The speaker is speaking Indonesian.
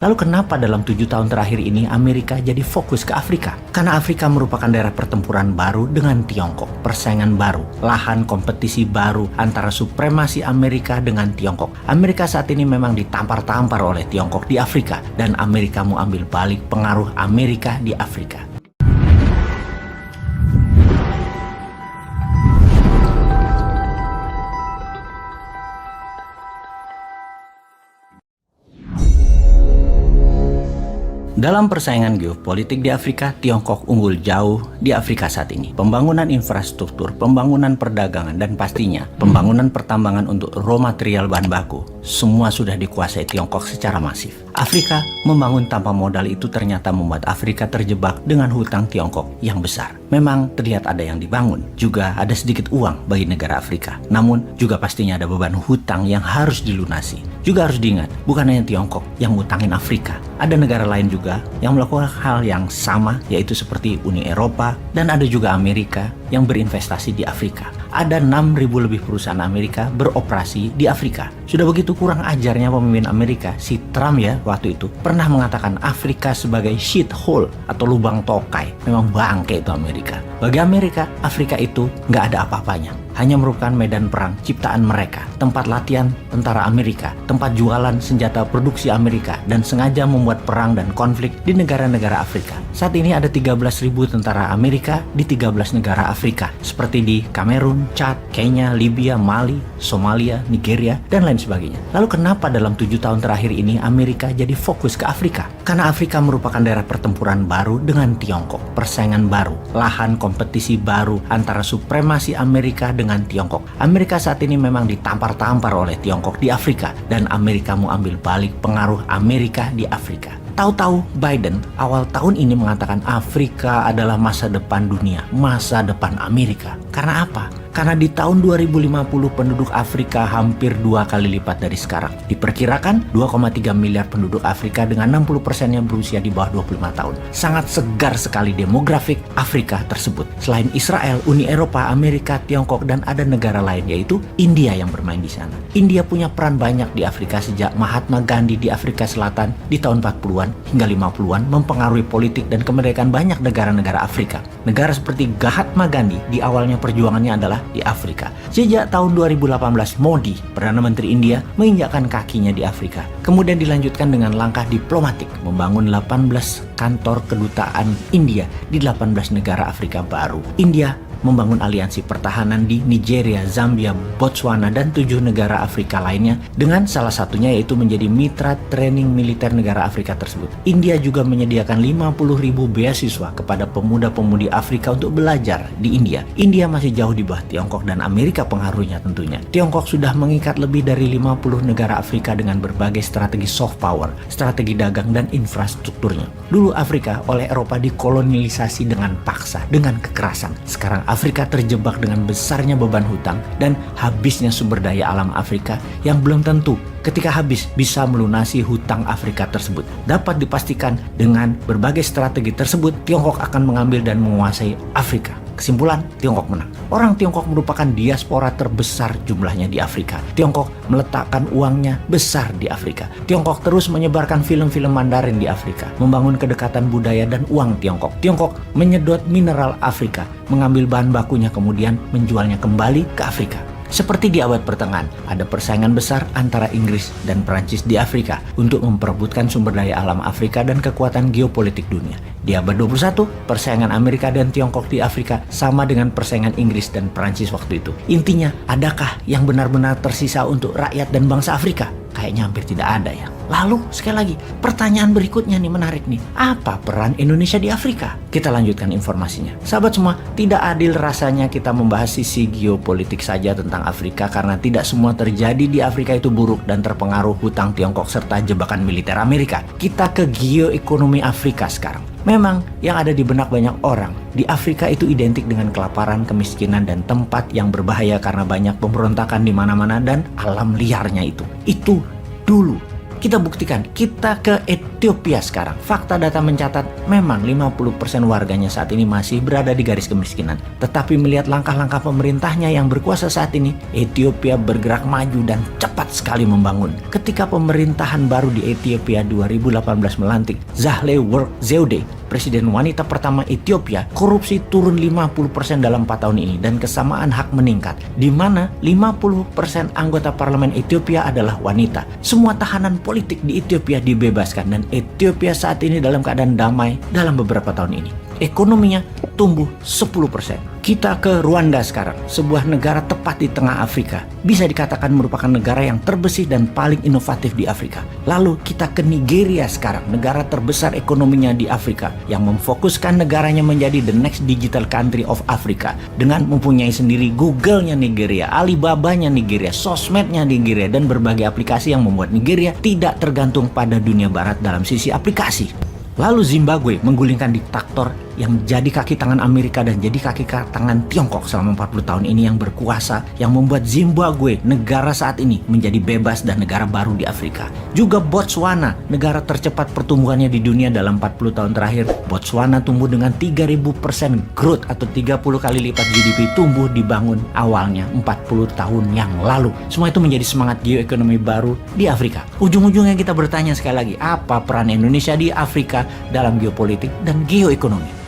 Lalu kenapa dalam 7 tahun terakhir ini Amerika jadi fokus ke Afrika? Karena Afrika merupakan daerah pertempuran baru dengan Tiongkok, persaingan baru, lahan kompetisi baru antara supremasi Amerika dengan Tiongkok. Amerika saat ini memang ditampar-tampar oleh Tiongkok di Afrika, dan Amerika mau ambil balik pengaruh Amerika di Afrika. Dalam persaingan geopolitik di Afrika, Tiongkok unggul jauh di Afrika saat ini. Pembangunan infrastruktur, pembangunan perdagangan, dan pastinya pembangunan pertambangan untuk raw material bahan baku, semua sudah dikuasai Tiongkok secara masif. Afrika membangun tanpa modal itu ternyata membuat Afrika terjebak dengan hutang Tiongkok yang besar. Memang terlihat ada yang dibangun, juga ada sedikit uang bagi negara Afrika. Namun juga pastinya ada beban hutang yang harus dilunasi. Juga harus diingat, bukan hanya Tiongkok yang ngutangin Afrika. Ada negara lain juga yang melakukan hal yang sama, yaitu seperti Uni Eropa, dan ada juga Amerika yang berinvestasi di Afrika. Ada 6.000 lebih perusahaan Amerika beroperasi di Afrika. Sudah begitu kurang ajarnya pemimpin Amerika, si Trump ya waktu itu, pernah mengatakan Afrika sebagai shithole atau lubang tokai. Memang bangke itu Amerika. Bagi Amerika, Afrika itu nggak ada apa-apanya. Hanya merupakan medan perang ciptaan mereka, tempat latihan tentara Amerika, tempat jualan senjata produksi Amerika, dan sengaja membuat perang dan konflik di negara-negara Afrika. Saat ini ada 13.000 tentara Amerika di 13 negara Afrika, seperti di Kamerun, Chad, Kenya, Libya, Mali, Somalia, Nigeria, dan lain sebagainya. Lalu kenapa dalam 7 tahun terakhir ini Amerika jadi fokus ke Afrika? Karena Afrika merupakan daerah pertempuran baru dengan Tiongkok, persaingan baru, lahan kompetisi baru antara supremasi Amerika dengan Tiongkok. Amerika saat ini memang ditampar-tampar oleh Tiongkok di Afrika, dan Amerika mau ambil balik pengaruh Amerika di Afrika. Tahu-tahu Biden awal tahun ini mengatakan Afrika adalah masa depan dunia, masa depan Amerika. Karena apa? Karena di tahun 2050 penduduk Afrika hampir 2 kali lipat dari sekarang. Diperkirakan 2,3 miliar penduduk Afrika dengan 60% yang berusia di bawah 25 tahun. Sangat segar sekali demografik Afrika tersebut. Selain Israel, Uni Eropa, Amerika, Tiongkok, dan ada negara lain yaitu India yang bermain di sana. India punya peran banyak di Afrika sejak Mahatma Gandhi di Afrika Selatan di tahun 40-an hingga 50-an mempengaruhi politik dan kemerdekaan banyak negara-negara Afrika. Negara seperti Mahatma Gandhi di awalnya perjuangannya adalah di Afrika. Sejak tahun 2018, Modi, Perdana Menteri India, menginjakkan kakinya di Afrika. Kemudian dilanjutkan dengan langkah diplomatik, membangun 18 kantor kedutaan India di 18 negara Afrika baru. India membangun aliansi pertahanan di Nigeria, Zambia, Botswana, dan 7 negara Afrika lainnya, dengan salah satunya yaitu menjadi mitra training militer negara Afrika tersebut. India juga menyediakan 50.000 beasiswa kepada pemuda-pemudi Afrika untuk belajar di India. India masih jauh di bawah Tiongkok dan Amerika pengaruhnya tentunya. Tiongkok sudah mengikat lebih dari 50 negara Afrika dengan berbagai strategi soft power, strategi dagang, dan infrastrukturnya. Dulu Afrika oleh Eropa dikolonialisasi dengan paksa, dengan kekerasan. Sekarang Afrika terjebak dengan besarnya beban hutang dan habisnya sumber daya alam Afrika yang belum tentu ketika habis bisa melunasi hutang Afrika tersebut. Dapat dipastikan dengan berbagai strategi tersebut, Tiongkok akan mengambil dan menguasai Afrika. Kesimpulan, Tiongkok menang. Orang Tiongkok merupakan diaspora terbesar jumlahnya di Afrika. Tiongkok meletakkan uangnya besar di Afrika. Tiongkok terus menyebarkan film-film Mandarin di Afrika, membangun kedekatan budaya dan uang Tiongkok. Tiongkok menyedot mineral Afrika, mengambil bahan bakunya kemudian menjualnya kembali ke Afrika. Seperti di abad pertengahan, ada persaingan besar antara Inggris dan Perancis di Afrika untuk memperebutkan sumber daya alam Afrika dan kekuatan geopolitik dunia. Di abad 21, persaingan Amerika dan Tiongkok di Afrika sama dengan persaingan Inggris dan Perancis waktu itu. Intinya, adakah yang benar-benar tersisa untuk rakyat dan bangsa Afrika? Kayaknya hampir tidak ada ya. Lalu, sekali lagi, pertanyaan berikutnya nih menarik nih. Apa peran Indonesia di Afrika? Kita lanjutkan informasinya. Sahabat semua, tidak adil rasanya kita membahas sisi geopolitik saja tentang Afrika karena tidak semua terjadi di Afrika itu buruk dan terpengaruh hutang Tiongkok serta jebakan militer Amerika. Kita ke geoekonomi Afrika sekarang. Memang yang ada di benak banyak orang di Afrika itu identik dengan kelaparan, kemiskinan, dan tempat yang berbahaya karena banyak pemberontakan di mana-mana dan alam liarnya itu. Itu dulu. Kita buktikan, kita ke Ethiopia sekarang. Fakta data mencatat memang 50% warganya saat ini masih berada di garis kemiskinan. Tetapi melihat langkah-langkah pemerintahnya yang berkuasa saat ini, Ethiopia bergerak maju dan cepat sekali membangun. Ketika pemerintahan baru di Ethiopia 2018 melantik Sahle-Work Zewde, presiden wanita pertama Ethiopia, korupsi turun 50% dalam 4 tahun ini dan kesamaan hak meningkat, di mana 50% anggota parlemen Ethiopia adalah wanita. Semua tahanan politik di Ethiopia dibebaskan dan Ethiopia saat ini dalam keadaan damai dalam beberapa tahun ini. Ekonominya tumbuh 10%. Kita ke Rwanda sekarang, sebuah negara tepat di tengah Afrika. Bisa dikatakan merupakan negara yang terbersih dan paling inovatif di Afrika. Lalu kita ke Nigeria sekarang, negara terbesar ekonominya di Afrika, yang memfokuskan negaranya menjadi the next digital country of Africa. Dengan mempunyai sendiri Google-nya Nigeria, Alibaba-nya Nigeria, sosmednya Nigeria, dan berbagai aplikasi yang membuat Nigeria tidak tergantung pada dunia barat dalam sisi aplikasi. Lalu Zimbabwe menggulingkan diktator yang jadi kaki tangan Amerika dan jadi kaki tangan Tiongkok selama 40 tahun ini yang berkuasa, yang membuat Zimbabwe negara saat ini menjadi bebas dan negara baru di Afrika. Juga Botswana, negara tercepat pertumbuhannya di dunia dalam 40 tahun terakhir. Botswana tumbuh dengan 3000% growth atau 30 kali lipat GDP tumbuh dibangun awalnya 40 tahun yang lalu. Semua itu menjadi semangat geoekonomi baru di Afrika. Ujung-ujungnya kita bertanya sekali lagi, apa peran Indonesia di Afrika dalam geopolitik dan geoekonomi?